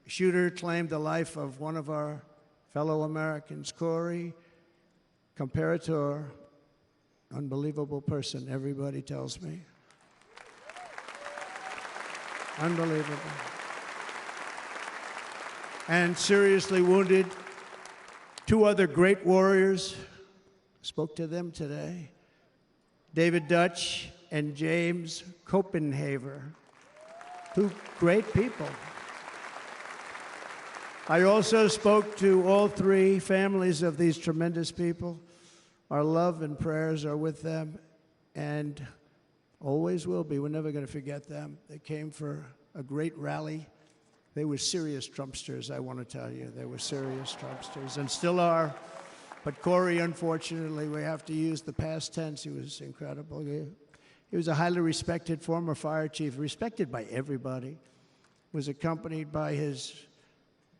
shooter claimed the life of one of our fellow Americans, Corey, comparator, unbelievable person, everybody tells me. Unbelievable. And seriously wounded, two other great warriors, spoke to them today, David Dutch and James Copenhaver, two great people. I also spoke to all three families of these tremendous people. Our love and prayers are with them, and always will be. We're never going to forget them. They came for a great rally. They were serious Trumpsters, I want to tell you. They were serious Trumpsters, and still are. But Corey, unfortunately, we have to use the past tense. He was incredible. He was a highly respected former fire chief, respected by everybody. Was accompanied by his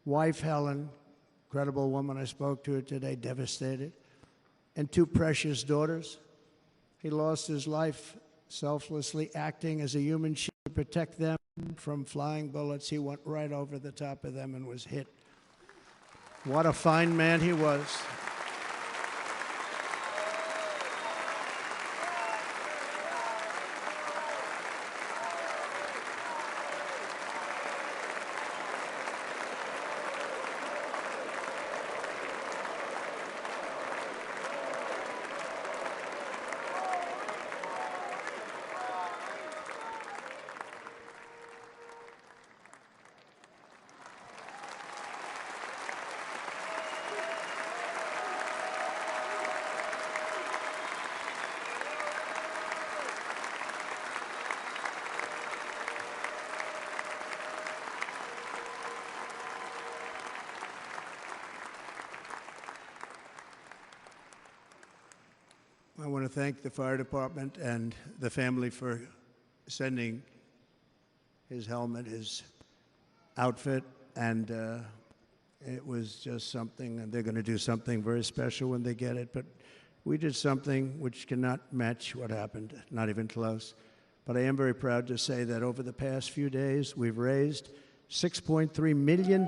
wife, Helen, incredible woman. I spoke to her today, devastated, and two precious daughters. He lost his life selflessly, acting as a human shield to protect them from flying bullets. He went right over the top of them and was hit. What a fine man he was. I want to thank the fire department and the family for sending his helmet, his outfit, and it was just something, and they're going to do something very special when they get it. But we did something which cannot match what happened, not even close. But I am very proud to say that over the past few days, we've raised $6.3 million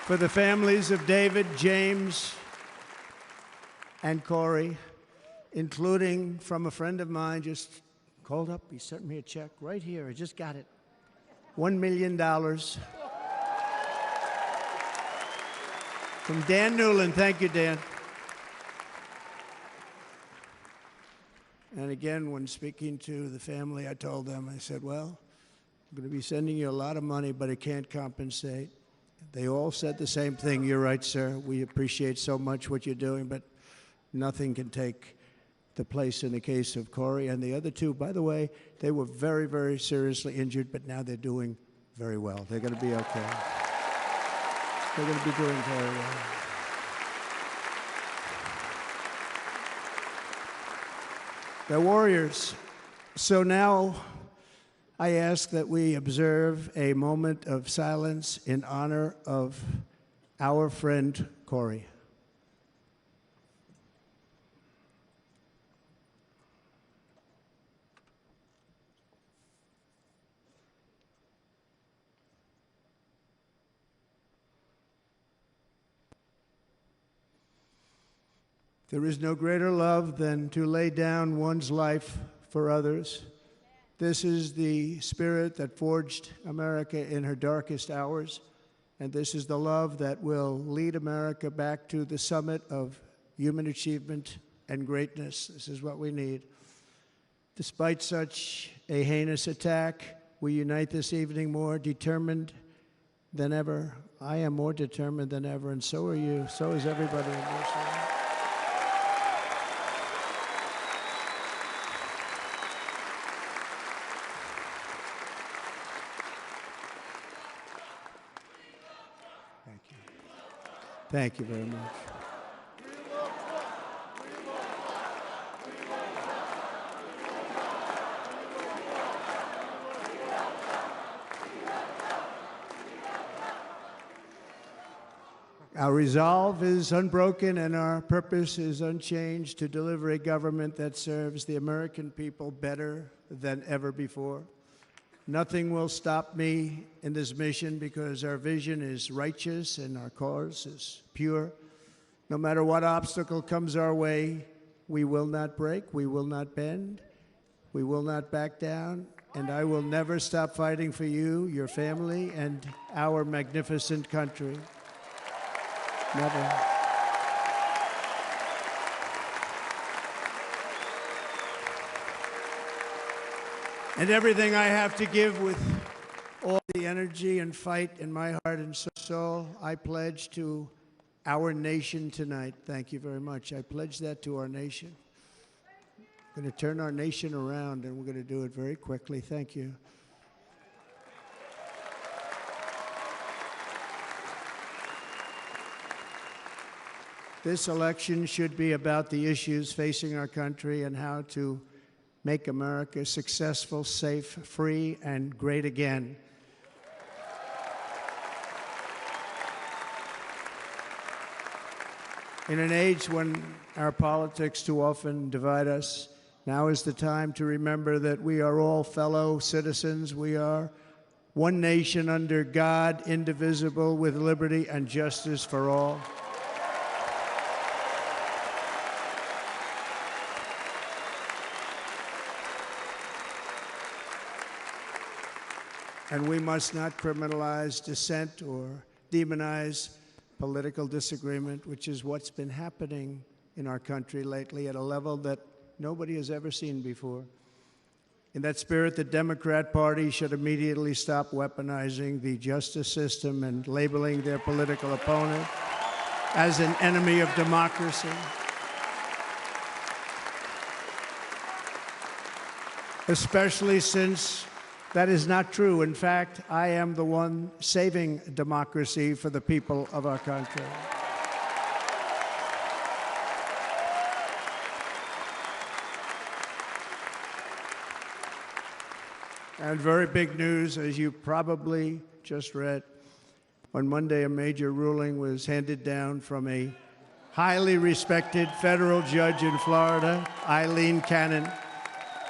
for the families of David, James, and Corey, including from a friend of mine, just called up, he sent me a check right here, I just got it, $1 million. From Dan Newland, thank you, Dan. And again, when speaking to the family, I told them, I said, well, I'm going to be sending you a lot of money, but it can't compensate. They all said the same thing. You're right, sir. We appreciate so much what you're doing, but nothing can take the place in the case of Corey. And the other two, by the way, they were very, very seriously injured, but now they're doing very well. They're going to be okay. They're going to be doing very well. They're warriors. So now I ask that we observe a moment of silence in honor of our friend Corey. There is no greater love than to lay down one's life for others. This is the spirit that forged America in her darkest hours, and this is the love that will lead America back to the summit of human achievement and greatness. This is what we need. Despite such a heinous attack, we unite this evening more determined than ever. I am more determined than ever, and so are you. So is everybody in this room. Thank you very much. Our resolve is unbroken and our purpose is unchanged to deliver a government that serves the American people better than ever before. Nothing will stop me in this mission because our vision is righteous and our cause is pure. No matter what obstacle comes our way, we will not break, we will not bend, we will not back down, and I will never stop fighting for you, your family, and our magnificent country. Never. And everything I have to give with all the energy and fight in my heart and soul, I pledge to our nation tonight. Thank you very much. I pledge that to our nation. We're going to turn our nation around, and we're going to do it very quickly. Thank you. This election should be about the issues facing our country and how to make America successful, safe, free, and great again. In an age when our politics too often divide us, now is the time to remember that we are all fellow citizens. We are one nation under God, indivisible, with liberty and justice for all. And we must not criminalize dissent or demonize political disagreement, which is what's been happening in our country lately at a level that nobody has ever seen before. In that spirit, the Democrat Party should immediately stop weaponizing the justice system and labeling their political opponent as an enemy of democracy. Especially since that is not true. In fact, I am the one saving democracy for the people of our country. And very big news, as you probably just read, on Monday a major ruling was handed down from a highly respected federal judge in Florida, Eileen Cannon,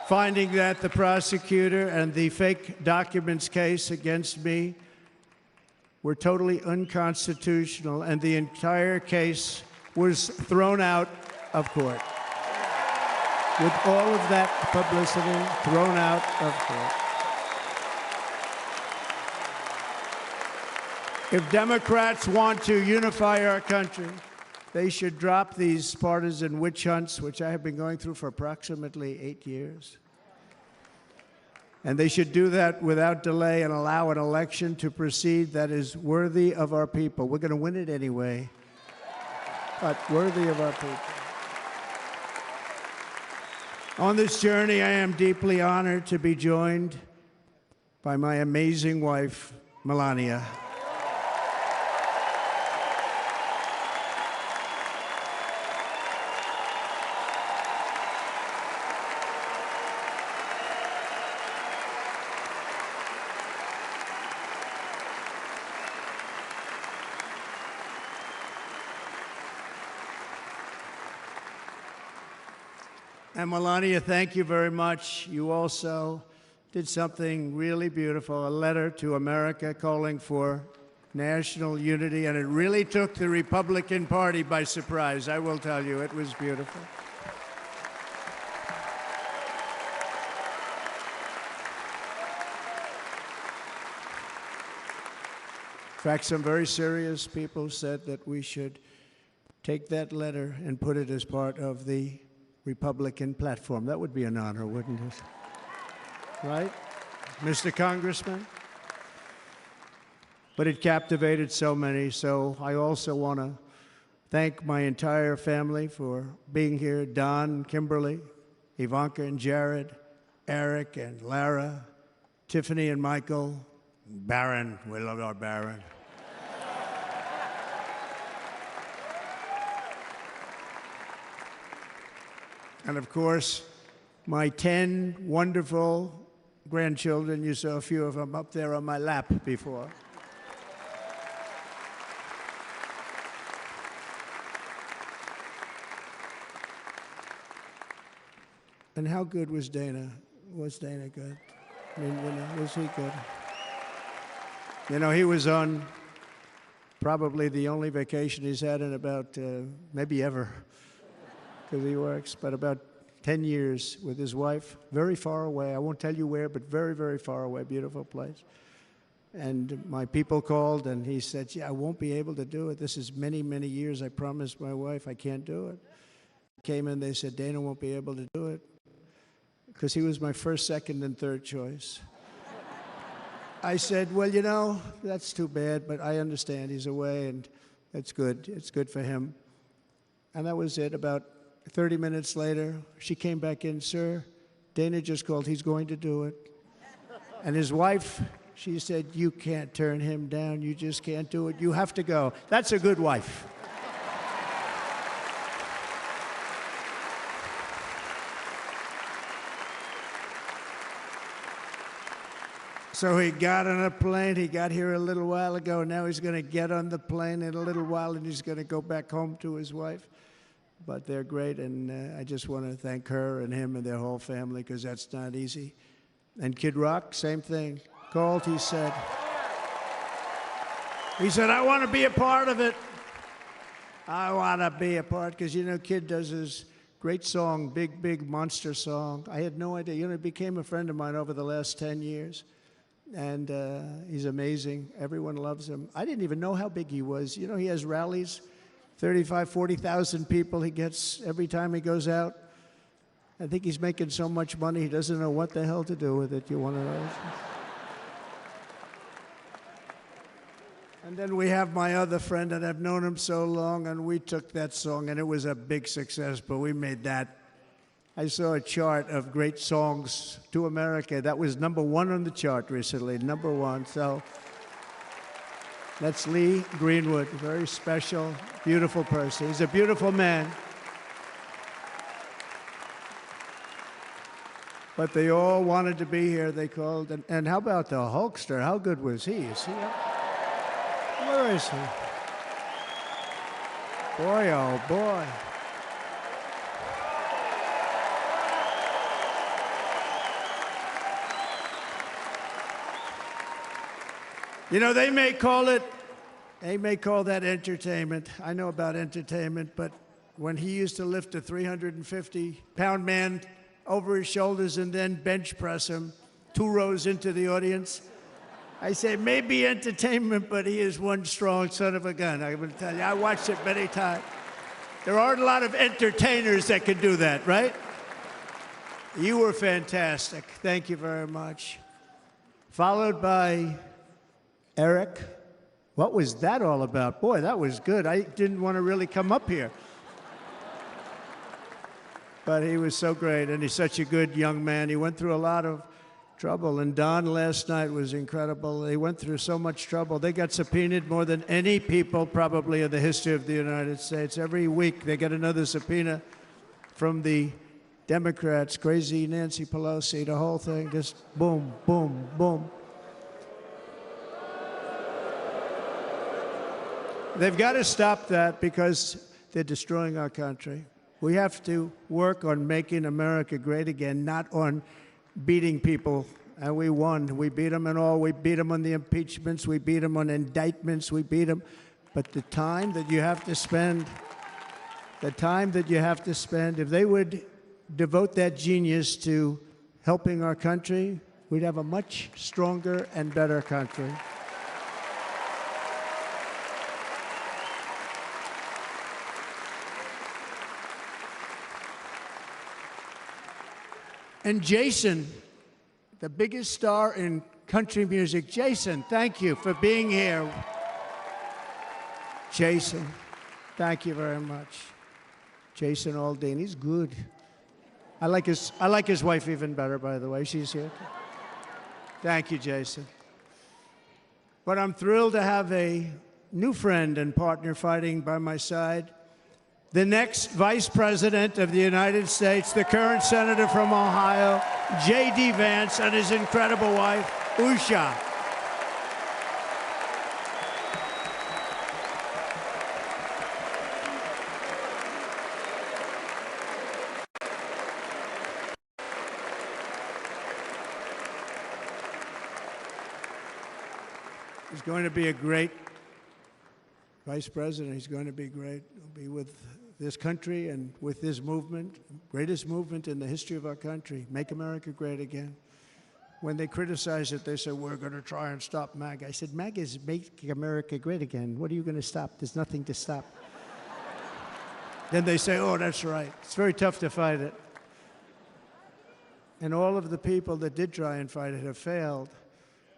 finding that the prosecutor and the fake documents case against me were totally unconstitutional, and the entire case was thrown out of court. With all of that publicity, thrown out of court. If Democrats want to unify our country, they should drop these partisan witch hunts, which I have been going through for approximately 8 years. And they should do that without delay and allow an election to proceed that is worthy of our people. We're going to win it anyway, but worthy of our people. On this journey, I am deeply honored to be joined by my amazing wife, Melania. And Melania, thank you very much. You also did something really beautiful, a letter to America calling for national unity, and it really took the Republican Party by surprise. I will tell you, it was beautiful. In fact, some very serious people said that we should take that letter and put it as part of the Republican platform. That would be an honor, wouldn't it? Right, Mr. Congressman? But it captivated so many, so I also want to thank my entire family for being here. Don, Kimberly, Ivanka and Jared, Eric and Lara, Tiffany and Michael, Barron. We love our Barron. And of course, my 10 wonderful grandchildren. You saw a few of them up there on my lap before. And how good was Dana? Was Dana good? I mean, was he good? He was on probably the only vacation he's had in about, maybe ever, because he works, but about 10 years with his wife, very far away. I won't tell you where, but very, very far away, beautiful place. And my people called, and he said, yeah, I won't be able to do it. This is many, many years. I promised my wife I can't do it. Came in, they said, Dana won't be able to do it, because he was my first, second, and third choice. I said, well, that's too bad, but I understand he's away, and it's good. It's good for him. And that was it. About 30 minutes later, she came back in, sir, Dana just called. He's going to do it. And his wife, she said, you can't turn him down. You just can't do it. You have to go. That's a good wife. So he got on a plane. He got here a little while ago. Now he's going to get on the plane in a little while, and he's going to go back home to his wife. But they're great, and I just want to thank her and him and their whole family, because that's not easy. And Kid Rock, same thing. Called, he said, I want to be a part of it. I want to be a part, because, Kid does his great song, Big, Big Monster song. I had no idea. He became a friend of mine over the last 10 years. And he's amazing. Everyone loves him. I didn't even know how big he was. He has rallies, 35, 40,000 people he gets every time he goes out. I think he's making so much money, he doesn't know what the hell to do with it. You want to know? And then we have my other friend, and I've known him so long, and we took that song, and it was a big success, but we made that. I saw a chart of great songs to America. That was #1 on the chart recently, #1. So that's Lee Greenwood, a very special, beautiful person. He's a beautiful man. But they all wanted to be here. They called. And how about the Hulkster? How good was he? Is he up? Where is he? Boy, oh boy. They may call that entertainment. I know about entertainment, but when he used to lift a 350-pound man over his shoulders and then bench press him 2 rows into the audience, I say, maybe entertainment, but he is one strong son of a gun. I'm going to tell you, I watched it many times. There aren't a lot of entertainers that can do that, right? You were fantastic. Thank you very much. Followed by Eric. What was that all about? Boy, that was good. I didn't want to really come up here. But he was so great, and he's such a good young man. He went through a lot of trouble, and Don last night was incredible. They went through so much trouble. They got subpoenaed more than any people probably in the history of the United States. Every week they get another subpoena from the Democrats, crazy Nancy Pelosi, the whole thing, just boom, boom, boom. They've got to stop that because they're destroying our country. We have to work on making America great again, not on beating people. And we won. We beat them in all. We beat them on the impeachments. We beat them on indictments. We beat them. But the time that you have to spend, if they would devote that genius to helping our country, we'd have a much stronger and better country. And Jason, the biggest star in country music. Jason, thank you for being here. Jason, thank you very much. Jason Aldean, he's good. I like his wife even better, by the way. She's here. Thank you, Jason. But I'm thrilled to have a new friend and partner fighting by my side. The next Vice President of the United States, the current Senator from Ohio, J.D. Vance, and his incredible wife, Usha. He's going to be a great vice president. He's going to be great. He'll be with this country and with this movement, greatest movement in the history of our country, Make America Great Again. When they criticize it, they say, we're going to try and stop MAGA. I said, MAGA is Make America Great Again. What are you going to stop? There's nothing to stop. Then they say, oh, that's right. It's very tough to fight it. And all of the people that did try and fight it have failed.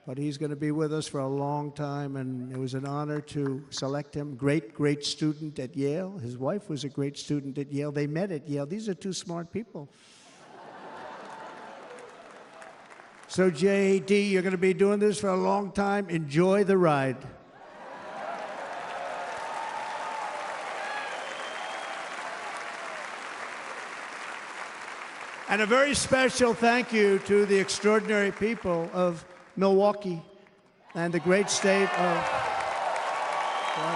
But he's going to be with us for a long time, and it was an honor to select him. Great, great student at Yale. His wife was a great student at Yale. They met at Yale. These are two smart people. So, JD, you're going to be doing this for a long time. Enjoy the ride. And a very special thank you to the extraordinary people of Milwaukee and the great state of...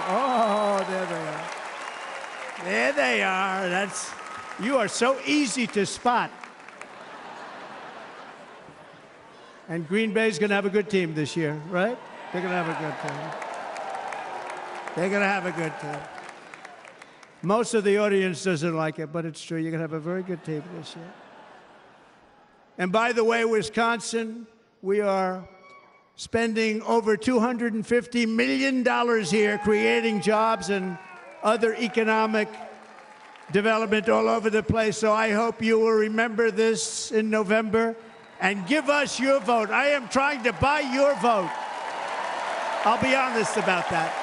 Oh, there they are. There they are. You are so easy to spot. And Green Bay's going to have a good team this year, right? They're going to have a good team. They're going to have a good team. Most of the audience doesn't like it, but it's true. You're going to have a very good team this year. And by the way, Wisconsin, we are spending over $250 million here creating jobs and other economic development all over the place. So I hope you will remember this in November and give us your vote. I am trying to buy your vote. I'll be honest about that.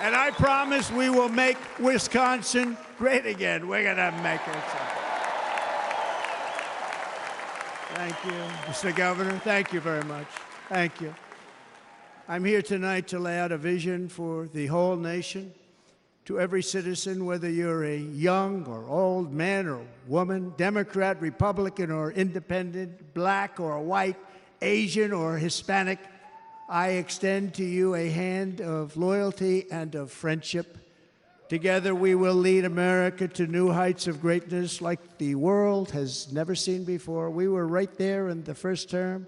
And I promise we will make Wisconsin great again. We're going to make it. Thank you, Mr. Governor. Thank you very much. Thank you. I'm here tonight to lay out a vision for the whole nation, to every citizen, whether you're a young or old man or woman, Democrat, Republican, or independent, black or white, Asian or Hispanic. I extend to you a hand of loyalty and of friendship. Together we will lead America to new heights of greatness like the world has never seen before. We were right there in the first term.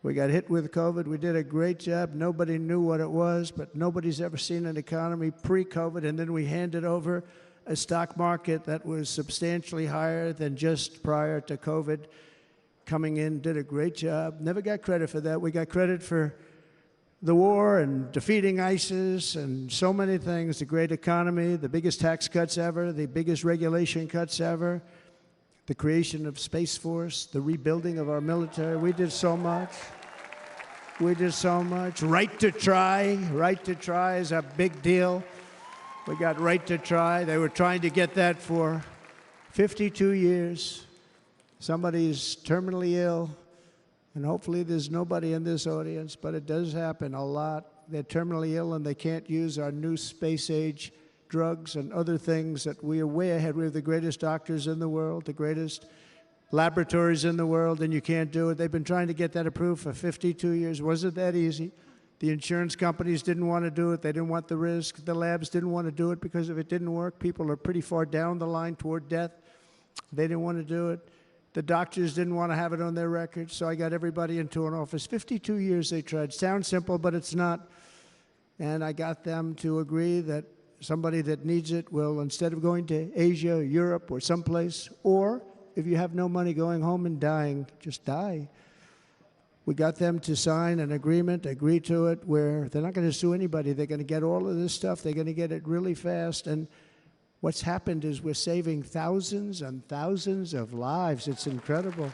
We got hit with COVID. We did a great job. Nobody knew what it was, but nobody's ever seen an economy pre-COVID. And then we handed over a stock market that was substantially higher than just prior to COVID. Coming in, did a great job. Never got credit for that. We got credit for the war and defeating ISIS and so many things, the great economy, the biggest tax cuts ever, the biggest regulation cuts ever, the creation of Space Force, the rebuilding of our military. We did so much. We did so much. Right to try. Right to try is a big deal. We got right to try. They were trying to get that for 52 years. Somebody's terminally ill. And hopefully there's nobody in this audience, but it does happen a lot. They're terminally ill and they can't use our new space-age drugs and other things that we are way ahead. We have the greatest doctors in the world, the greatest laboratories in the world, and you can't do it. They've been trying to get that approved for 52 years. Wasn't that easy? The insurance companies didn't want to do it. They didn't want the risk. The labs didn't want to do it because if it didn't work, people are pretty far down the line toward death. They didn't want to do it. The doctors didn't want to have it on their records, so I got everybody into an office. 52 years they tried. Sounds simple, but it's not. And I got them to agree that somebody that needs it will, instead of going to Asia, Europe, or someplace, or if you have no money going home and dying, just die. We got them to sign an agreement, agree to it, where they're not going to sue anybody. They're going to get all of this stuff. They're going to get it really fast. And what's happened is we're saving thousands and thousands of lives. It's incredible.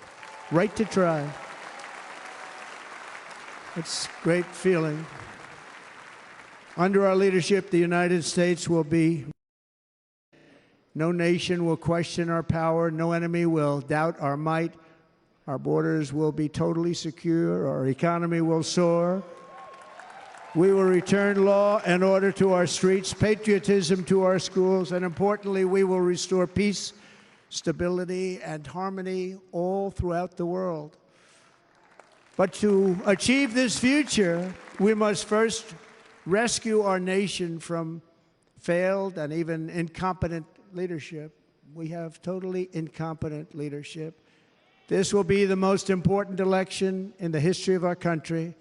Right to try. It's a great feeling. Under our leadership, the United States will be. No nation will question our power. No enemy will doubt our might. Our borders will be totally secure. Our economy will soar. We will return law and order to our streets, patriotism to our schools, and importantly, we will restore peace, stability, and harmony all throughout the world. But to achieve this future, we must first rescue our nation from failed and even incompetent leadership. We have totally incompetent leadership. This will be the most important election in the history of our country.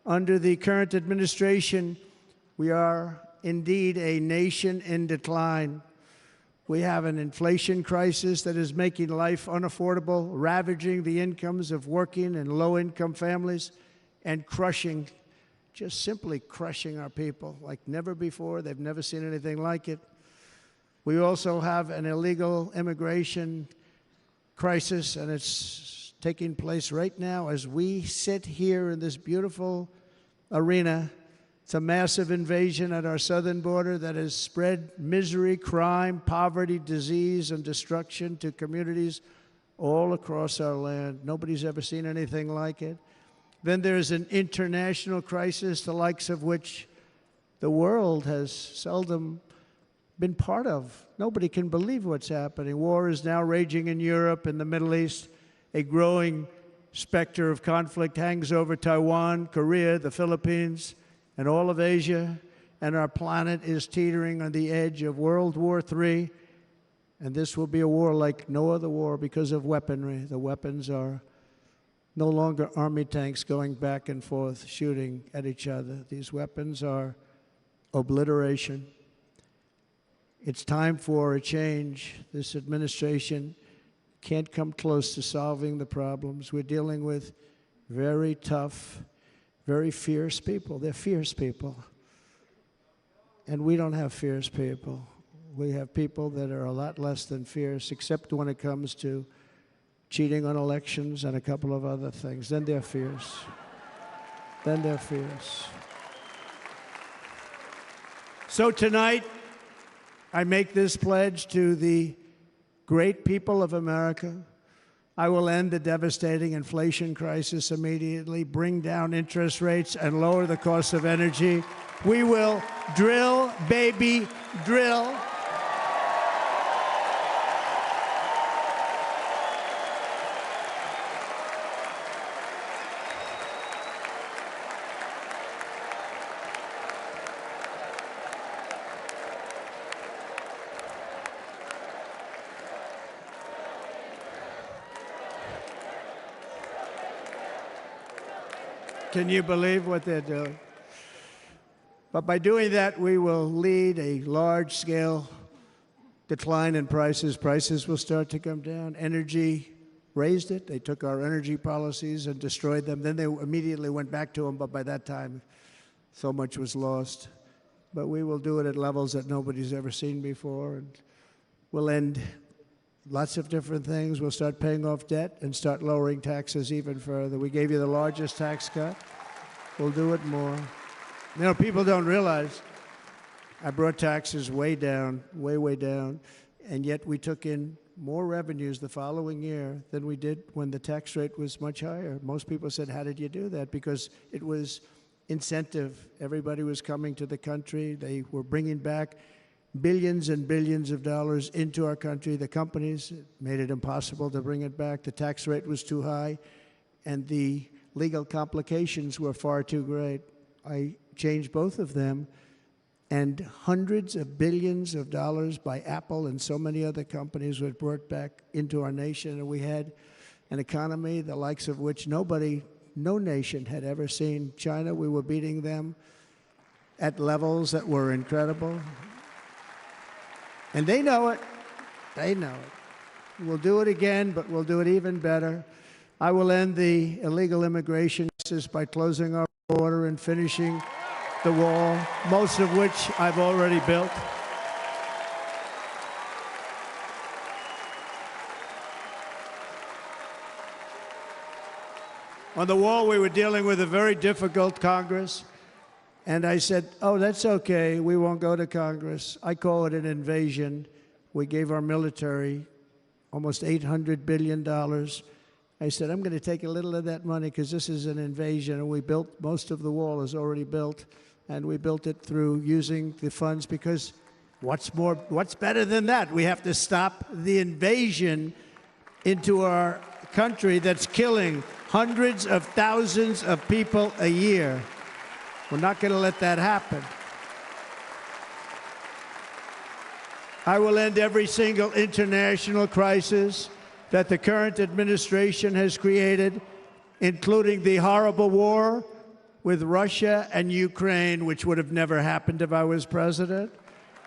Under the current administration, we are indeed a nation in decline. We have an inflation crisis that is making life unaffordable, ravaging the incomes of working and low-income families, and crushing, just simply crushing our people like never before. They've never seen anything like it. We also have an illegal immigration crisis, and it's taking place right now as we sit here in this beautiful arena. It's a massive invasion at our southern border that has spread misery, crime, poverty, disease, and destruction to communities all across our land. Nobody's ever seen anything like it. Then there's an international crisis, the likes of which the world has seldom been part of. Nobody can believe what's happening. War is now raging in Europe and the Middle East. A growing specter of conflict hangs over Taiwan, Korea, the Philippines, and all of Asia. And our planet is teetering on the edge of World War III. And this will be a war like no other war because of weaponry. The weapons are no longer army tanks going back and forth shooting at each other. These weapons are obliteration. It's time for a change. This administration can't come close to solving the problems. We're dealing with very tough, very fierce people. They're fierce people. And we don't have fierce people. We have people that are a lot less than fierce, except when it comes to cheating on elections and a couple of other things. Then they're fierce. Then they're fierce. So tonight, I make this pledge to the great people of America. I will end the devastating inflation crisis immediately, bring down interest rates, and lower the cost of energy. We will drill, baby, drill. Can you believe what they're doing? But by doing that, we will lead a large-scale decline in prices. Prices will start to come down. Energy raised it. They took our energy policies and destroyed them. Then they immediately went back to them, but by that time, so much was lost. But we will do it at levels that nobody's ever seen before, and we'll end lots of different things. We'll start paying off debt and start lowering taxes even further. We gave you the largest tax cut. We'll do it more. You know, people don't realize I brought taxes way down, way down, and yet we took in more revenues the following year than we did when the tax rate was much higher. Most people said, how did you do that? Because it was incentive. Everybody was coming to the country. They were bringing back billions and billions of dollars into our country. The companies made it impossible to bring it back. The tax rate was too high, and the legal complications were far too great. I changed both of them, and hundreds of billions of dollars by Apple and so many other companies were brought back into our nation, and we had an economy the likes of which no nation had ever seen. China, we were beating them at levels that were incredible. And they know it. They know it. We'll do it again, but we'll do it even better. I will end the illegal immigration crisis by closing our border and finishing the wall, most of which I've already built. On the wall, we were dealing with a very difficult Congress. And I said, oh, that's okay. We won't go to Congress. I call it an invasion. We gave our military almost $800 billion. I said, I'm going to take a little of that money because this is an invasion. And we built, most of the wall is already built. And we built it through using the funds because what's better than that? We have to stop the invasion into our country that's killing hundreds of thousands of people a year. We're not going to let that happen. I will end every single international crisis that the current administration has created, including the horrible war with Russia and Ukraine, which would have never happened if I was president,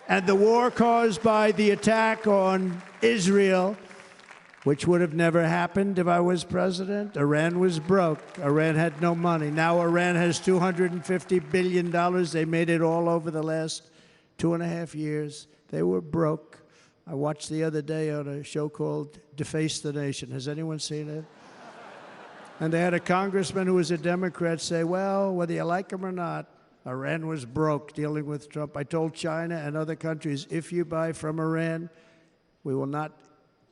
and the war caused by the attack on Israel, which would have never happened if I was president. Iran was broke. Iran had no money. Now Iran has $250 billion. They made it all over the last 2.5 years. They were broke. I watched the other day on a show called Deface the Nation. Has anyone seen it? And they had a congressman who was a Democrat say, well, whether you like him or not, Iran was broke dealing with Trump. I told China and other countries, if you buy from Iran, we will not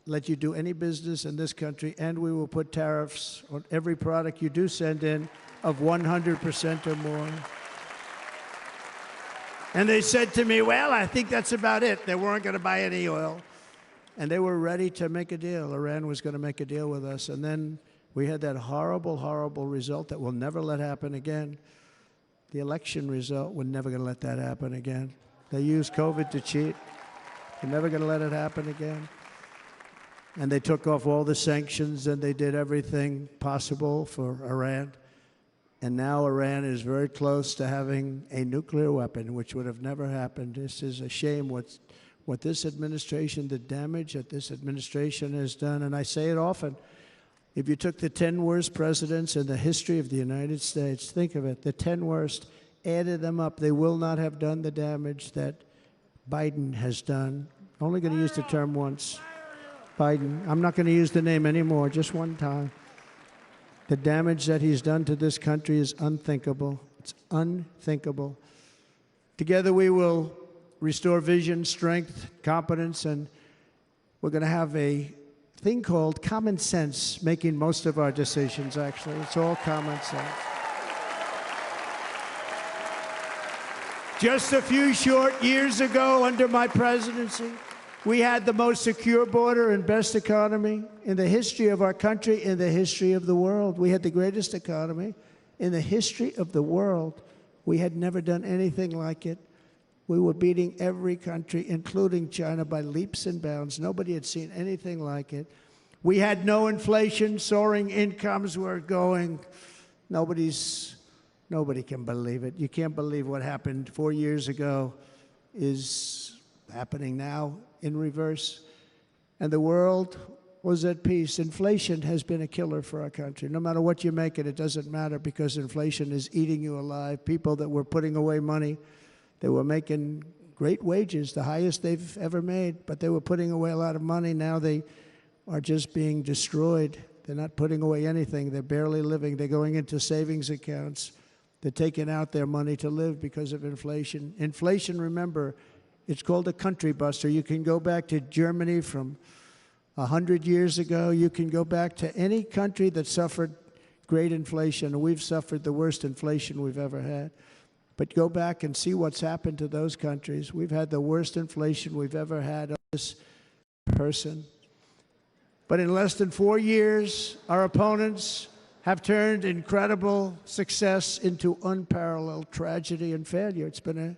let you do any business in this country, and we will put tariffs on every product you do send in of 100% or more. And they said to me, well, I think that's about it. They weren't going to buy any oil. And they were ready to make a deal. Iran was going to make a deal with us. And then we had that horrible, horrible result that we'll never let happen again. The election result, we're never going to let that happen again. They used COVID to cheat. We're never going to let it happen again. And they took off all the sanctions, and they did everything possible for Iran. And now Iran is very close to having a nuclear weapon, which would have never happened. This is a shame what this administration, the damage that this administration has done. And I say it often, if you took the 10 worst presidents in the history of the United States, think of it, the 10 worst, added them up, they will not have done the damage that Biden has done. Only going to use the term once. Biden. I'm not going to use the name anymore, just one time. The damage that he's done to this country is unthinkable. It's unthinkable. Together we will restore vision, strength, competence, and we're going to have a thing called common sense making most of our decisions, actually. It's all common sense. Just a few short years ago, under my presidency, we had the most secure border and best economy in the history of our country, in the history of the world. We had the greatest economy in the history of the world. We had never done anything like it. We were beating every country, including China, by leaps and bounds. Nobody had seen anything like it. We had no inflation. Soaring incomes were going. Nobody can believe it. You can't believe what happened 4 years ago is happening now in reverse. And the world was at peace. Inflation has been a killer for our country. No matter what you make it, it doesn't matter, because inflation is eating you alive. People that were putting away money, they were making great wages, the highest they've ever made, but they were putting away a lot of money. Now they are just being destroyed. They're not putting away anything. They're barely living. They're going into savings accounts. They're taking out their money to live because of inflation. Inflation, remember, it's called a country buster. You can go back to Germany from 100 years ago. You can go back to any country that suffered great inflation. We've suffered the worst inflation we've ever had. But go back and see what's happened to those countries. We've had the worst inflation we've ever had of this person. But in less than 4 years, our opponents have turned incredible success into unparalleled tragedy and failure. It's been a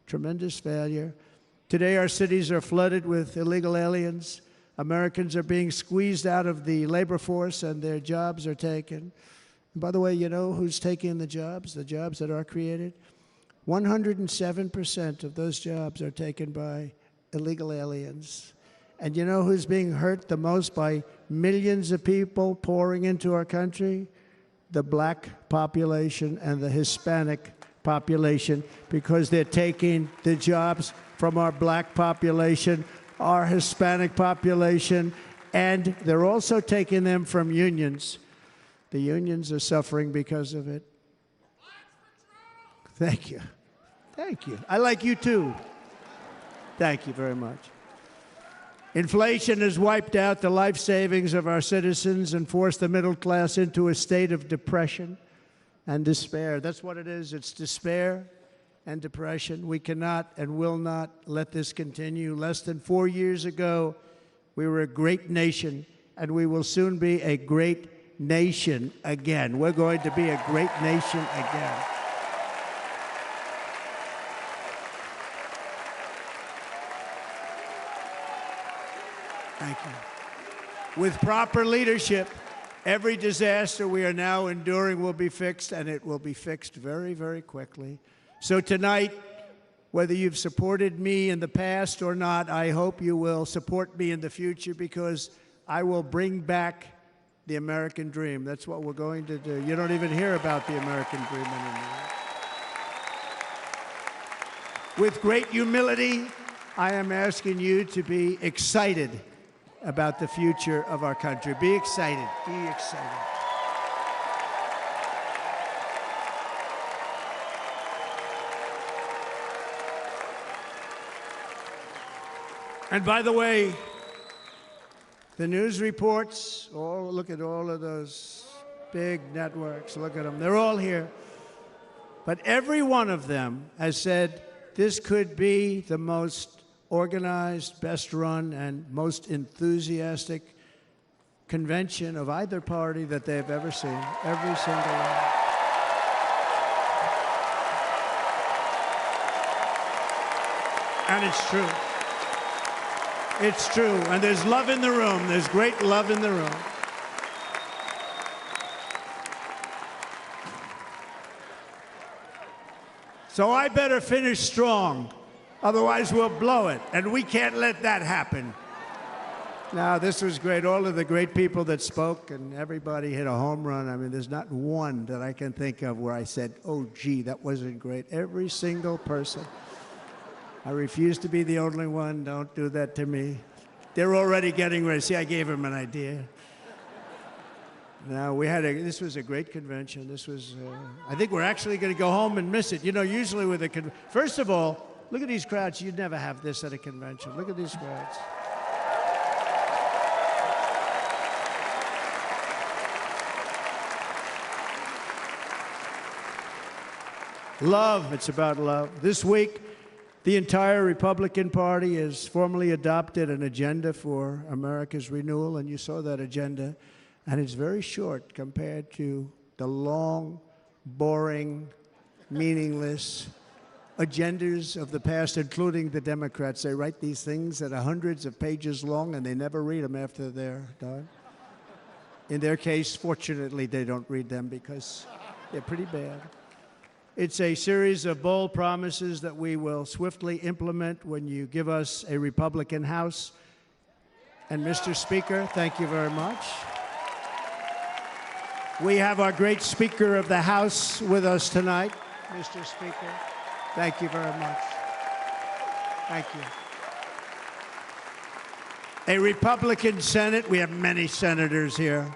tremendous failure. Today, our cities are flooded with illegal aliens. Americans are being squeezed out of the labor force, and their jobs are taken. And by the way, you know who's taking the jobs that are created? 107% of those jobs are taken by illegal aliens. And you know who's being hurt the most by millions of people pouring into our country? The black population and the Hispanic population, because they're taking the jobs from our black population, our Hispanic population, and they're also taking them from unions. The unions are suffering because of it. Thank you. Thank you. I like you too. Thank you very much. Inflation has wiped out the life savings of our citizens and forced the middle class into a state of depression and despair. That's what it is. It's despair and depression. We cannot and will not let this continue. Less than 4 years ago, we were a great nation, and we will soon be a great nation again. We're going to be a great nation again. Thank you. With proper leadership, every disaster we are now enduring will be fixed, and it will be fixed very, very quickly. So tonight, whether you've supported me in the past or not, I hope you will support me in the future, because I will bring back the American dream. That's what we're going to do. You don't even hear about the American dream anymore. With great humility, I am asking you to be excited about the future of our country. Be excited. Be excited. And by the way, the news reports, look at all of those big networks. Look at them. They're all here. But every one of them has said this could be the most organized, best run, and most enthusiastic convention of either party that they've ever seen. Every single one. And it's true. It's true. And there's love in the room. There's great love in the room. So I better finish strong. Otherwise, we'll blow it. And we can't let that happen. Now, this was great. All of the great people that spoke, and everybody hit a home run. I mean, there's not one that I can think of where I said, oh, gee, that wasn't great. Every single person. I refuse to be the only one. Don't do that to me. They're already getting ready. See, I gave them an idea. Now, this was a great convention. This was, I think we're actually going to go home and miss it. You know, usually with a first of all, look at these crowds. You'd never have this at a convention. Look at these crowds. Love. It's about love. This week, the entire Republican Party has formally adopted an agenda for America's renewal, and you saw that agenda. And it's very short compared to the long, boring, meaningless agendas of the past, including the Democrats. They write these things that are hundreds of pages long, and they never read them after they're done. In their case, fortunately, they don't read them because they're pretty bad. It's a series of bold promises that we will swiftly implement when you give us a Republican House. And Mr. Speaker, thank you very much. We have our great Speaker of the House with us tonight. Mr. Speaker, thank you very much. Thank you. A Republican Senate. We have many senators here.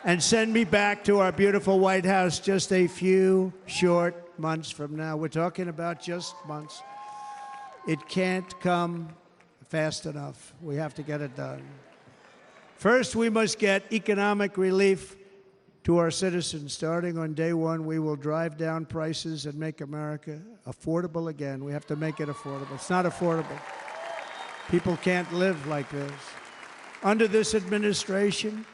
And send me back to our beautiful White House just a few short months from now. We're talking about just months. It can't come fast enough. We have to get it done. First, we must get economic relief to our citizens. Starting on day one, we will drive down prices and make America affordable again. We have to make it affordable. It's not affordable. People can't live like this. Under this administration,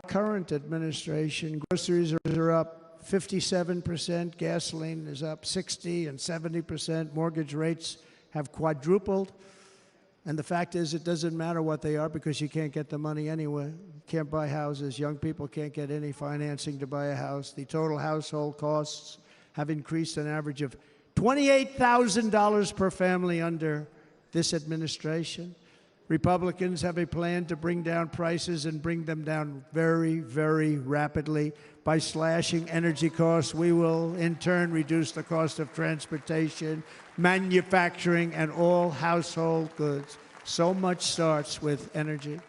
current administration, groceries are up 57%, gasoline is up 60% and 70%, mortgage rates have quadrupled. And the fact is, it doesn't matter what they are because you can't get the money anyway. You can't buy houses. Young people can't get any financing to buy a house. The total household costs have increased an average of $28,000 per family under this administration. Republicans have a plan to bring down prices and bring them down very, very rapidly. By slashing energy costs, we will in turn reduce the cost of transportation, manufacturing, and all household goods. So much starts with energy.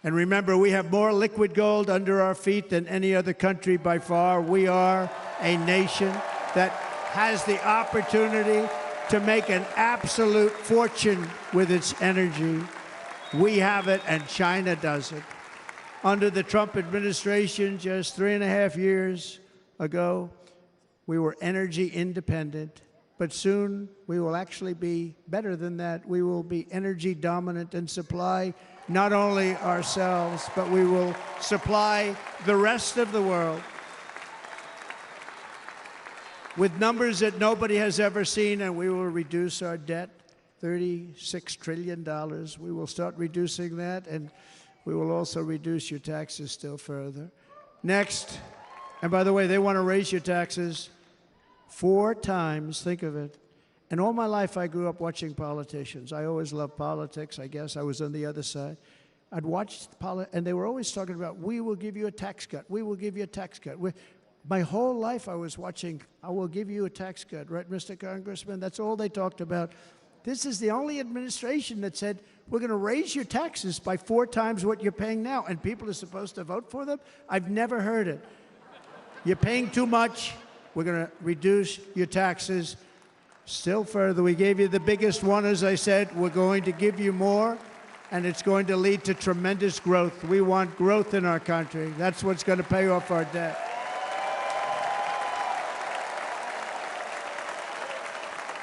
And remember, we have more liquid gold under our feet than any other country by far. We are a nation that has the opportunity to make an absolute fortune with its energy. We have it, and China doesn't. Under the Trump administration, just 3.5 years ago, we were energy independent. But soon, we will actually be better than that. We will be energy dominant and supply not only ourselves, but we will supply the rest of the world with numbers that nobody has ever seen, and we will reduce our debt $36 trillion. We will start reducing that, and we will also reduce your taxes still further. Next, and by the way, they want to raise your taxes 4 times, think of it. And all my life I grew up watching politicians. I always loved politics, I guess. I was on the other side. I'd watch and they were always talking about, we will give you a tax cut. We will give you a tax cut. My whole life I was watching, I will give you a tax cut, right, Mr. Congressman? That's all they talked about. This is the only administration that said, we're going to raise your taxes by 4 times what you're paying now, and people are supposed to vote for them? I've never heard it. You're paying too much. We're going to reduce your taxes still further. We gave you the biggest one, as I said. We're going to give you more, and it's going to lead to tremendous growth. We want growth in our country. That's what's going to pay off our debt.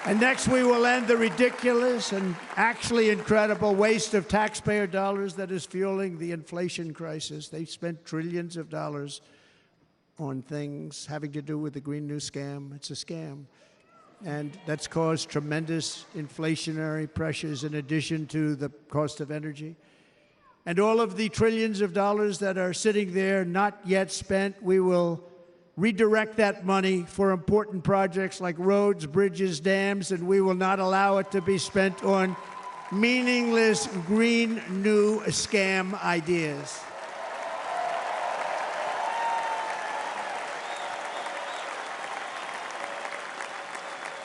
And next, we will end the ridiculous and actually incredible waste of taxpayer dollars that is fueling the inflation crisis. They've spent trillions of dollars on things having to do with the Green New Scam. It's a scam. And that's caused tremendous inflationary pressures in addition to the cost of energy. And all of the trillions of dollars that are sitting there not yet spent, we will redirect that money for important projects like roads, bridges, dams, and we will not allow it to be spent on meaningless Green New Scam ideas.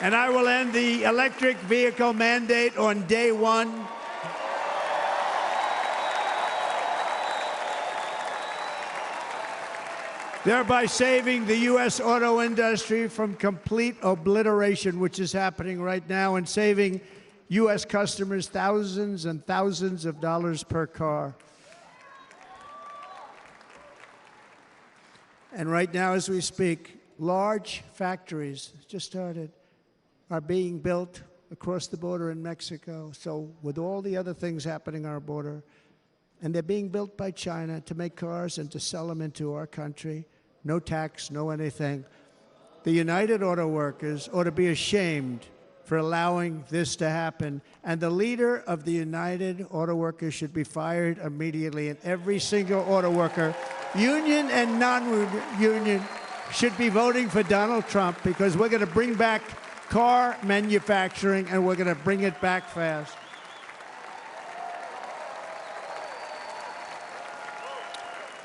And I will end the electric vehicle mandate on day 1. Thereby saving the U.S. auto industry from complete obliteration, which is happening right now, and saving U.S. customers thousands and thousands of dollars per car. And right now, as we speak, large factories just started are being built across the border in Mexico. So with all the other things happening on our border, and they're being built by China to make cars and to sell them into our country. No tax, no anything. The United Auto Workers ought to be ashamed for allowing this to happen. And the leader of the United Auto Workers should be fired immediately. And every single auto worker, union and non-union, should be voting for Donald Trump, because we're going to bring back car manufacturing, and we're going to bring it back fast.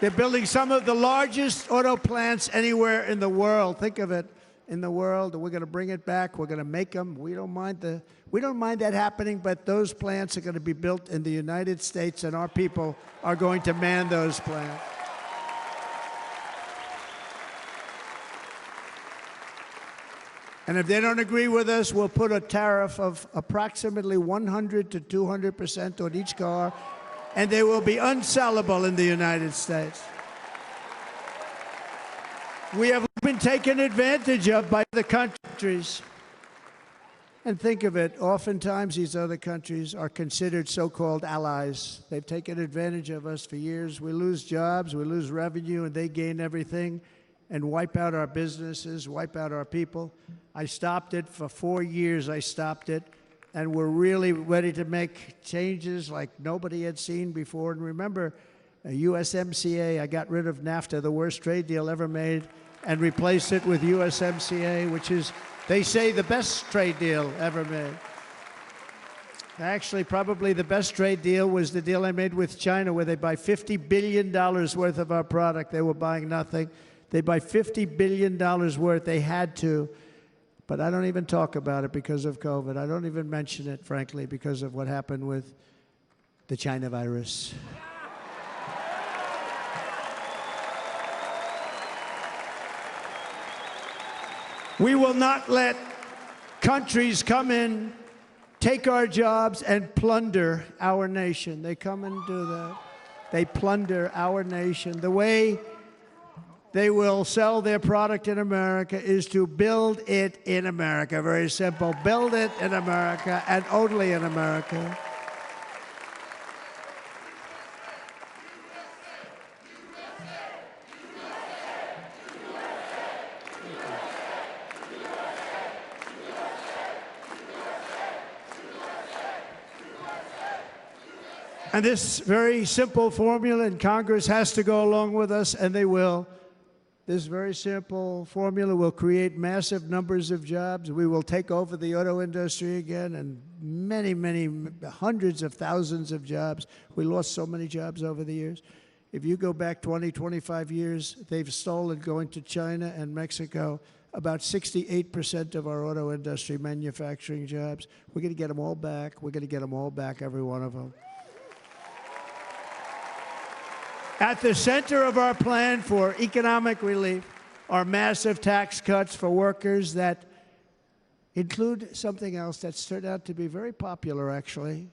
They're building some of the largest auto plants anywhere in the world. Think of it, in the world. We're going to bring it back. We're going to make them. We don't mind that happening, but those plants are going to be built in the United States, and our people are going to man those plants. And if they don't agree with us, we'll put a tariff of approximately 100 to 200% on each car, and they will be unsellable in the United States. We have been taken advantage of by the countries. And think of it, oftentimes these other countries are considered so-called allies. They've taken advantage of us for years. We lose jobs, we lose revenue, and they gain everything and wipe out our businesses, wipe out our people. I stopped it for 4 years. I stopped it, and we're really ready to make changes like nobody had seen before. And remember, USMCA, I got rid of NAFTA, the worst trade deal ever made, and replaced it with USMCA, which is, they say, the best trade deal ever made. Actually, probably the best trade deal was the deal I made with China, where they buy $50 billion worth of our product. They were buying nothing. They buy $50 billion worth. They had to. But I don't even talk about it because of COVID. I don't even mention it, frankly, because of what happened with the China virus. We will not let countries come in, take our jobs, and plunder our nation. They come and do that. They plunder our nation. The way they will sell their product in America is to build it in America. Very simple. Build it in America and only in America. And this very simple formula, and Congress has to go along with us, and they will. This very simple formula will create massive numbers of jobs. We will take over the auto industry again, and many, many hundreds of thousands of jobs. We lost so many jobs over the years. If you go back 20, 25 years, they've stolen, going to China and Mexico, about 68% of our auto industry manufacturing jobs. We're going to get them all back. We're going to get them all back, every one of them. At the center of our plan for economic relief are massive tax cuts for workers that include something else that's turned out to be very popular, actually.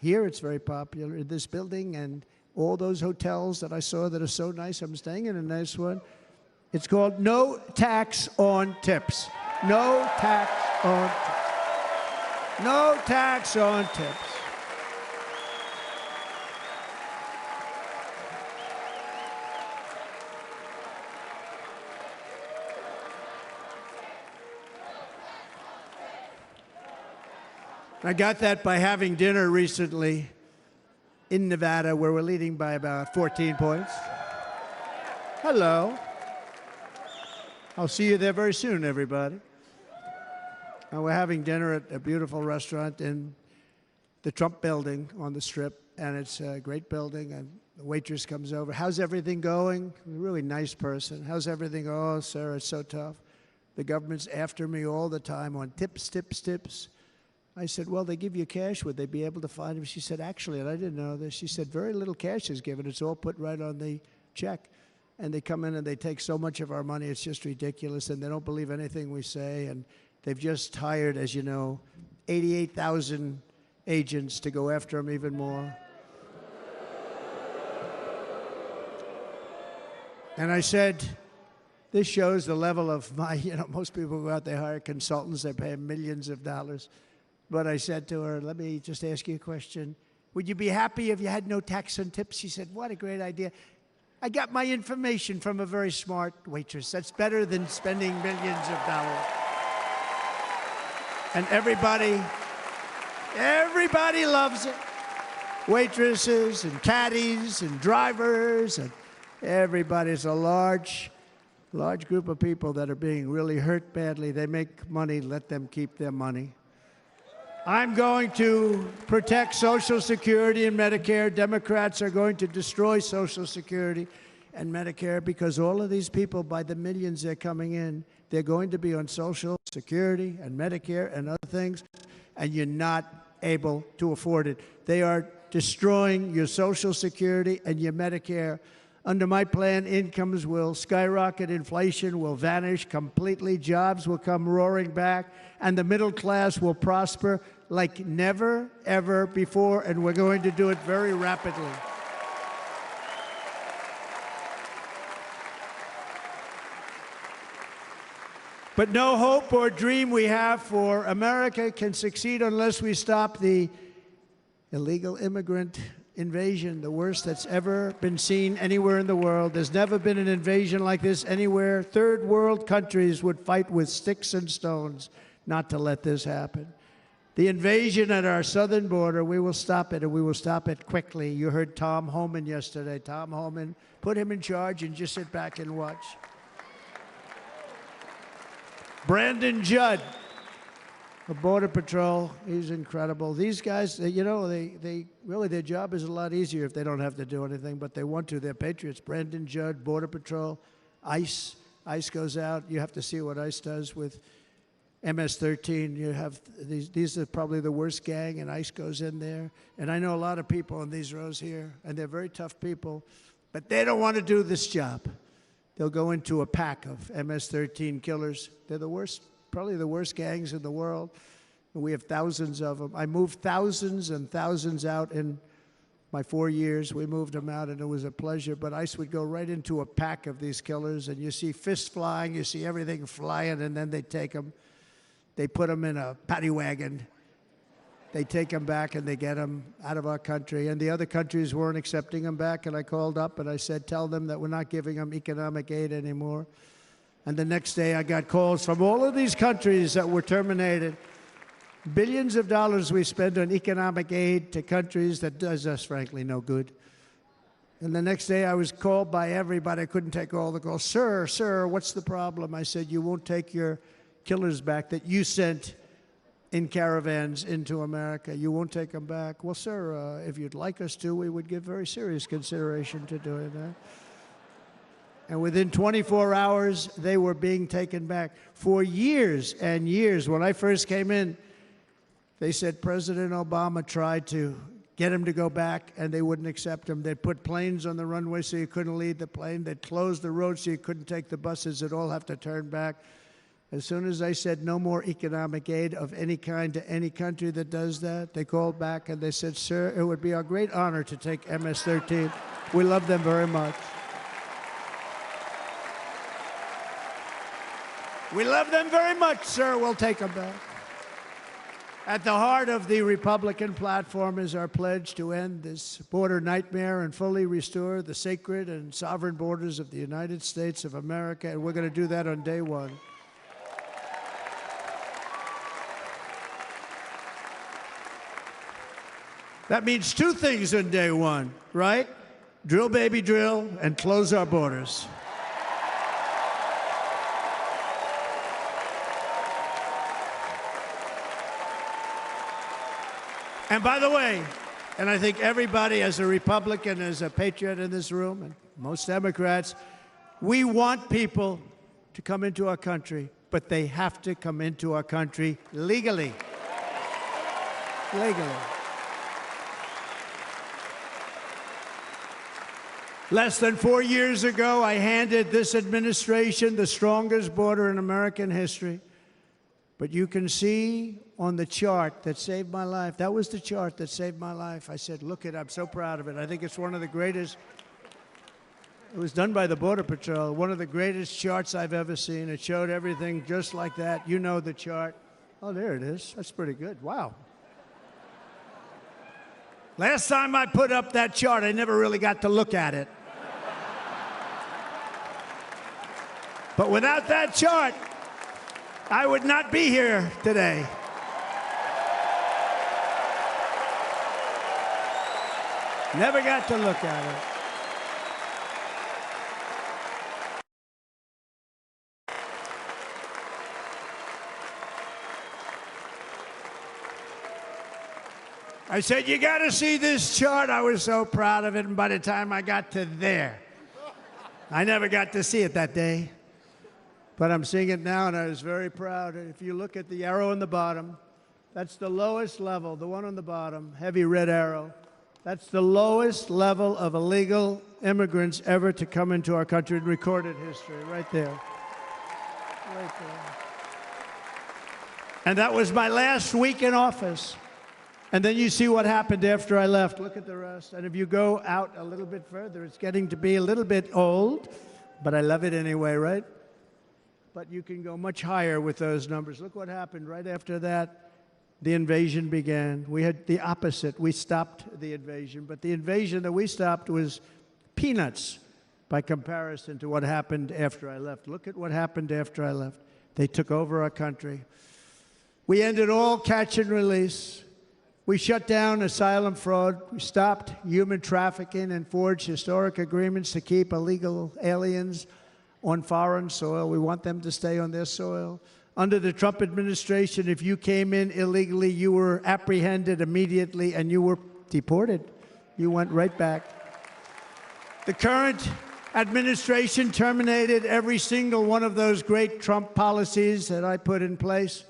Here it's very popular, in this building and all those hotels that I saw that are so nice. I'm staying in a nice one. It's called no tax on tips. No tax on tips. No tax on tips. I got that by having dinner recently in Nevada, where we're leading by about 14 points. Hello. I'll see you there very soon, everybody. And we're having dinner at a beautiful restaurant in the Trump building on the Strip, and it's a great building, and the waitress comes over. How's everything going? A really nice person. How's everything? Oh, sir, it's so tough. The government's after me all the time on tips, tips, tips. I said, well, they give you cash. Would they be able to find him? She said, actually, and I didn't know this, she said, very little cash is given. It's all put right on the check. And they come in and they take so much of our money, it's just ridiculous, and they don't believe anything we say. And they've just hired, as you know, 88,000 agents to go after him even more. And I said, this shows the level of my, most people go out, they hire consultants, they pay them millions of dollars. But I said to her, let me just ask you a question. Would you be happy if you had no tax on tips? She said, what a great idea. I got my information from a very smart waitress. That's better than spending millions of dollars. And everybody loves it. Waitresses and caddies and drivers and everybody. It's a large group of people that are being really hurt badly. They make money, let them keep their money. I'm going to protect Social Security and Medicare. Democrats are going to destroy Social Security and Medicare because all of these people, by the millions they're coming in, they're going to be on Social Security and Medicare and other things, and you're not able to afford it. They are destroying your Social Security and your Medicare. Under my plan, incomes will skyrocket, inflation will vanish completely, jobs will come roaring back, and the middle class will prosper like never, ever before, and we're going to do it very rapidly. But no hope or dream we have for America can succeed unless we stop the illegal immigrant invasion, the worst that's ever been seen anywhere in the world. There's never been an invasion like this anywhere. Third world countries would fight with sticks and stones not to let this happen. The invasion at our southern border, we will stop it, and we will stop it quickly. You heard Tom Homan yesterday. Tom Homan, put him in charge and just sit back and watch. Brandon Judd of Border Patrol, he's incredible. These guys, they really, their job is a lot easier if they don't have to do anything, but they want to. They're patriots. Brandon Judd, Border Patrol, ICE. ICE goes out. You have to see what ICE does with MS-13. You have these are probably the worst gang, and ICE goes in there. And I know a lot of people in these rows here, and they're very tough people, but they don't want to do this job. They'll go into a pack of MS-13 killers. They're the worst, probably the worst gangs in the world. And we have thousands of them. I moved thousands and thousands out in my 4 years. We moved them out, and it was a pleasure. But ICE would go right into a pack of these killers, and you see fists flying, you see everything flying, and then they take them. They put them in a paddy wagon. They take them back, and they get them out of our country. And the other countries weren't accepting them back, and I called up, and I said, tell them that we're not giving them economic aid anymore. And the next day, I got calls from all of these countries that were terminated. Billions of dollars we spend on economic aid to countries that does us, frankly, no good. And the next day I was called by everybody. I couldn't take all the calls. Sir, what's the problem? I said, you won't take your killers back that you sent in caravans into America. You won't take them back. Well, sir, if you'd like us to, we would give very serious consideration to doing that. And within 24 hours, they were being taken back. For years and years, when I first came in, they said President Obama tried to get him to go back, and they wouldn't accept him. They'd put planes on the runway so you couldn't leave the plane. They'd close the road so you couldn't take the buses. They'd all have to turn back. As soon as I said no more economic aid of any kind to any country that does that, they called back and they said, sir, it would be our great honor to take MS-13. We love them very much. We love them very much, sir. We'll take them back. At the heart of the Republican platform is our pledge to end this border nightmare and fully restore the sacred and sovereign borders of the United States of America, and we're going to do that on day one. That means two things on day one, right? Drill, baby, drill, and close our borders. And by the way, and I think everybody as a Republican, as a patriot in this room, and most Democrats, we want people to come into our country, but they have to come into our country legally. Legally. Less than 4 years ago, I handed this administration the strongest border in American history. But you can see on the chart that saved my life, that was the chart that saved my life. I said, look it, I'm so proud of it. I think it's one of the greatest, it was done by the Border Patrol, one of the greatest charts I've ever seen. It showed everything just like that. You know the chart. Oh, there it is. That's pretty good. Wow. Last time I put up that chart, I never really got to look at it. But without that chart, I would not be here today. Never got to look at it. I said, you got to see this chart. I was so proud of it, and by the time I got to there, I never got to see it that day. But I'm seeing it now, and I was very proud. If you look at the arrow on the bottom, that's the lowest level, the one on the bottom, heavy red arrow. That's the lowest level of illegal immigrants ever to come into our country in recorded history, right there. Right there. And that was my last week in office. And then you see what happened after I left. Look at the rest. And if you go out a little bit further, it's getting to be a little bit old, but I love it anyway, right? But you can go much higher with those numbers. Look what happened right after that. The invasion began. We had the opposite. We stopped the invasion. But the invasion that we stopped was peanuts by comparison to what happened after I left. Look at what happened after I left. They took over our country. We ended all catch and release. We shut down asylum fraud. We stopped human trafficking and forged historic agreements to keep illegal aliens on foreign soil. We want them to stay on their soil. Under the Trump administration, if you came in illegally, you were apprehended immediately and you were deported. You went right back. The current administration terminated every single one of those great Trump policies that I put in place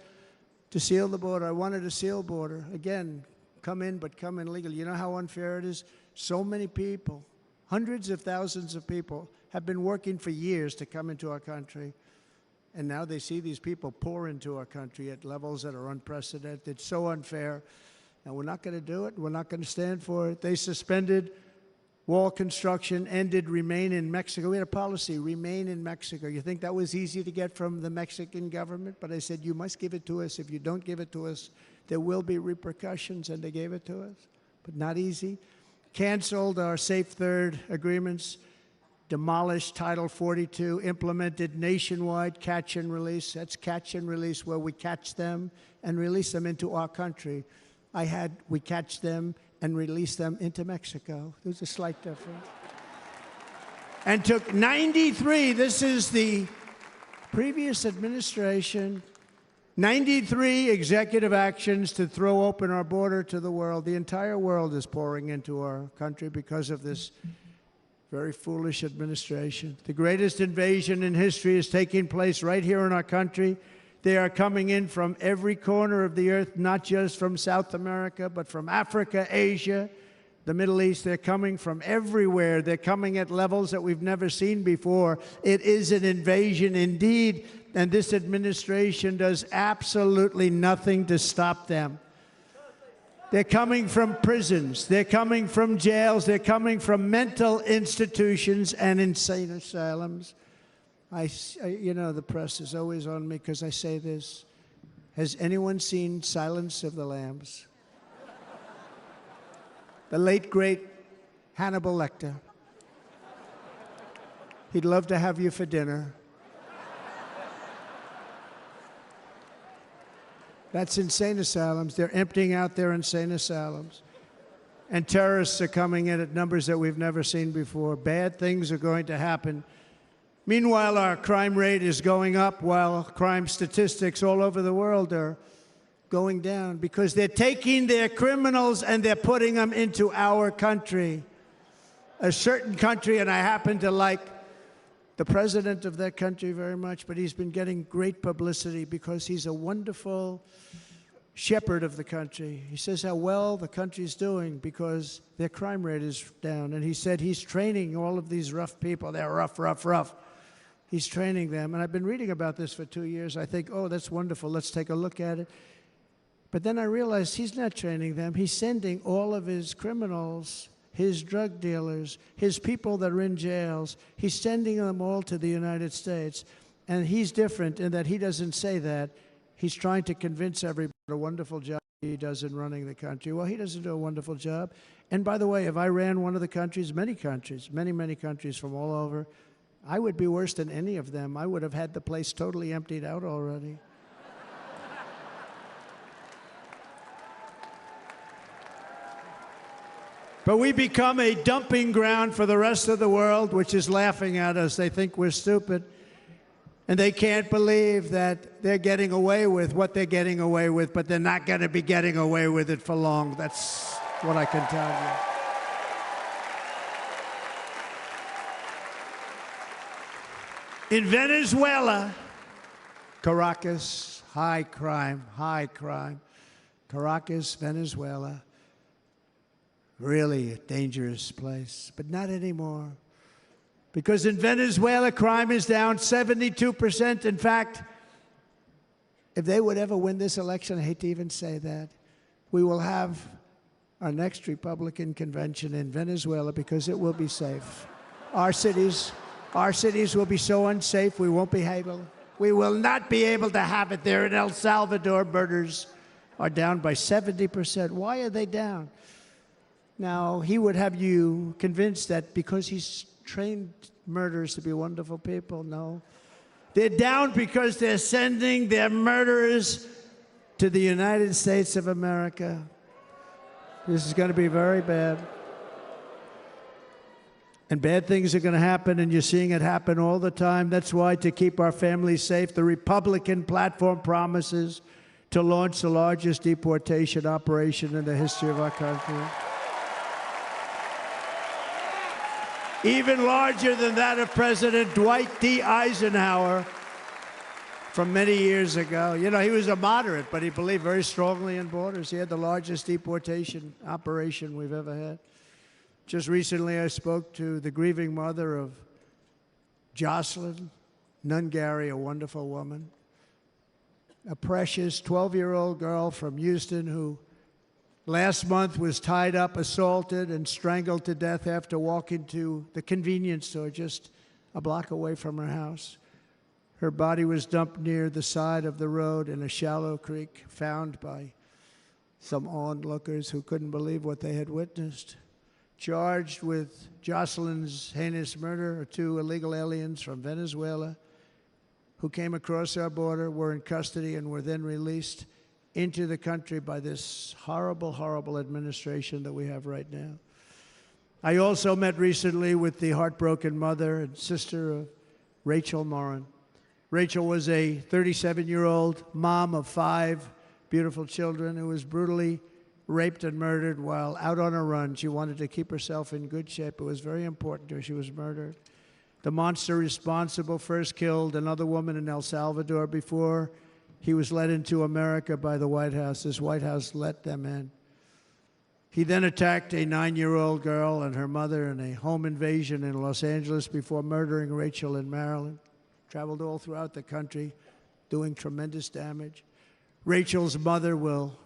to seal the border. I wanted a sealed border. Again, come in, but come in legally. You know how unfair it is? So many people, hundreds of thousands of people, have been working for years to come into our country. And now they see these people pour into our country at levels that are unprecedented. So unfair. And we're not going to do it. We're not going to stand for it. They suspended wall construction, ended remain in Mexico. We had a policy, remain in Mexico. You think that was easy to get from the Mexican government? But I said, you must give it to us. If you don't give it to us, there will be repercussions. And they gave it to us, but not easy. Canceled our Safe Third agreements. demolished Title 42, implemented nationwide catch and release. That's catch and release, where we catch them and release them into our country. We catch them and release them into Mexico. There's a slight difference. And took 93, this is the previous administration, 93 executive actions to throw open our border to the world. The entire world is pouring into our country because of this very foolish administration. The greatest invasion in history is taking place right here in our country. They are coming in from every corner of the earth, not just from South America, but from Africa, Asia, the Middle East. They're coming from everywhere. They're coming at levels that we've never seen before. It is an invasion indeed, and this administration does absolutely nothing to stop them. They're coming from prisons. They're coming from jails. They're coming from mental institutions and insane asylums. You know, the press is always on me because I say this. Has anyone seen Silence of the Lambs? The late, great Hannibal Lecter. He'd love to have you for dinner. That's insane asylums. They're emptying out their insane asylums. And terrorists are coming in at numbers that we've never seen before. Bad things are going to happen. Meanwhile, our crime rate is going up, while crime statistics all over the world are going down, because they're taking their criminals and they're putting them into our country. A certain country, and I happen to like the president of that country very much, but he's been getting great publicity because he's a wonderful shepherd of the country. He says how well the country's doing because their crime rate is down. And he said he's training all of these rough people. They're rough, rough, rough. He's training them. And I've been reading about this for 2 years. I think, oh, that's wonderful. Let's take a look at it. But then I realized he's not training them. He's sending all of his criminals, his drug dealers, his people that are in jails, he's sending them all to the United States. And he's different in that he doesn't say that. He's trying to convince everybody what a wonderful job he does in running the country. Well, he doesn't do a wonderful job. And by the way, if I ran one of the countries, many countries, many, many countries from all over, I would be worse than any of them. I would have had the place totally emptied out already. But we become a dumping ground for the rest of the world, which is laughing at us. They think we're stupid. And they can't believe that they're getting away with what they're getting away with, but they're not going to be getting away with it for long. That's what I can tell you. In Venezuela, Caracas, high crime, high crime. Caracas, Venezuela. Really a dangerous place, but not anymore. Because in Venezuela, crime is down 72%. In fact, if they would ever win this election, I hate to even say that, we will have our next Republican convention in Venezuela because it will be safe. Our cities will be so unsafe, we will not be able to have it there. In El Salvador, murders are down by 70%. Why are they down? Now, he would have you convinced that because he's trained murderers to be wonderful people. No. They're down because they're sending their murderers to the United States of America. This is going to be very bad. And bad things are going to happen, and you're seeing it happen all the time. That's why, to keep our families safe, the Republican platform promises to launch the largest deportation operation in the history of our country. Even larger than that of President Dwight D. Eisenhower from many years ago. You know, he was a moderate, but he believed very strongly in borders. He had the largest deportation operation we've ever had. Just recently, I spoke to the grieving mother of Jocelyn Nungary, a wonderful woman, a precious 12-year-old girl from Houston who last month was tied up, assaulted, and strangled to death after walking to the convenience store just a block away from her house. Her body was dumped near the side of the road in a shallow creek, found by some onlookers who couldn't believe what they had witnessed. charged with Jocelyn's heinous murder, are 2 illegal aliens from Venezuela who came across our border, were in custody, and were then released into the country by this horrible, horrible administration that we have right now. I also met recently with the heartbroken mother and sister of Rachel Morin. Rachel was a 37-year-old mom of 5 beautiful children who was brutally raped and murdered while out on a run. She wanted to keep herself in good shape. It was very important to her. She was murdered. The monster responsible first killed another woman in El Salvador before he was led into America by the White House. This White House let them in. He then attacked a 9-year-old girl and her mother in a home invasion in Los Angeles before murdering Rachel in Maryland. Traveled all throughout the country, doing tremendous damage. Rachel's mother will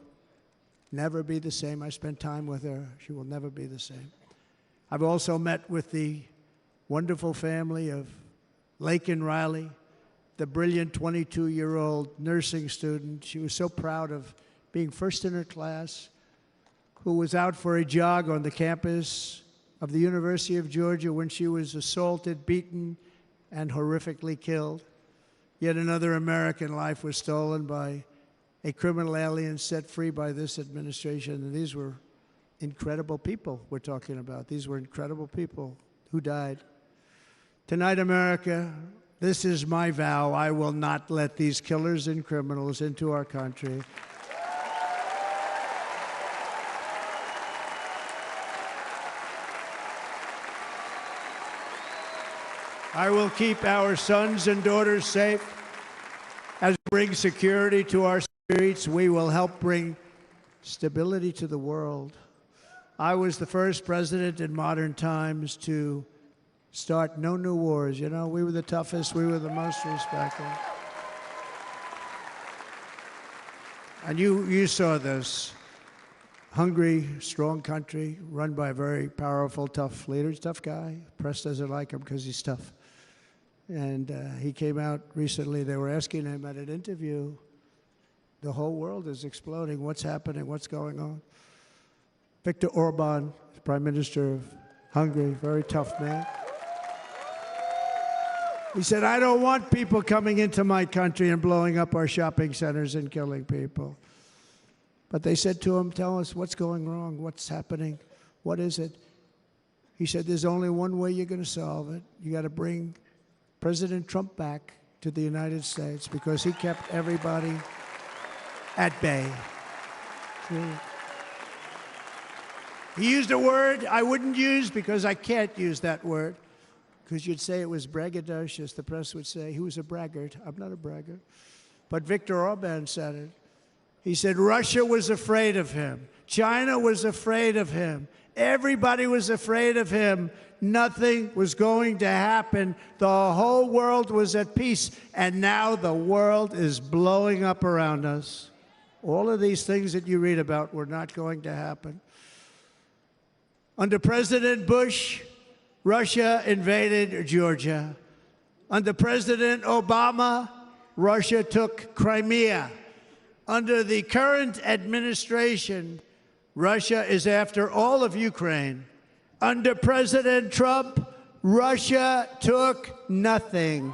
never be the same. I spent time with her. She will never be the same. I've also met with the wonderful family of Laken Riley, the brilliant 22-year-old nursing student. She was so proud of being first in her class, who was out for a jog on the campus of the University of Georgia when she was assaulted, beaten, and horrifically killed. Yet another American life was stolen by a criminal alien set free by this administration. And these were incredible people we're talking about. These were incredible people who died. Tonight, America, this is my vow. I will not let these killers and criminals into our country. I will keep our sons and daughters safe. As we bring security to our streets, we will help bring stability to the world. I was the first president in modern times to start no new wars. You know, we were the toughest, we were the most respected. And you saw this. Hungry, strong country, run by a very powerful, tough leader. He's a tough guy. Press doesn't like him because he's tough. And he came out recently, they were asking him at an interview, the whole world is exploding. What's happening? What's going on? Viktor Orban, Prime Minister of Hungary, very tough man. He said, I don't want people coming into my country and blowing up our shopping centers and killing people. But they said to him, tell us what's going wrong, what's happening, what is it? He said, there's only one way you're going to solve it. You got to bring President Trump back to the United States because he kept everybody at bay. He used a word I wouldn't use because I can't use that word, because you'd say it was braggadocious. The press would say he was a braggart. I'm not a braggart. But Viktor Orban said it. He said Russia was afraid of him. China was afraid of him. Everybody was afraid of him. Nothing was going to happen. The whole world was at peace. And now the world is blowing up around us. All of these things that you read about were not going to happen. Under President Bush, Russia invaded Georgia. Under President Obama, Russia took Crimea. Under the current administration, Russia is after all of Ukraine. Under President Trump, Russia took nothing.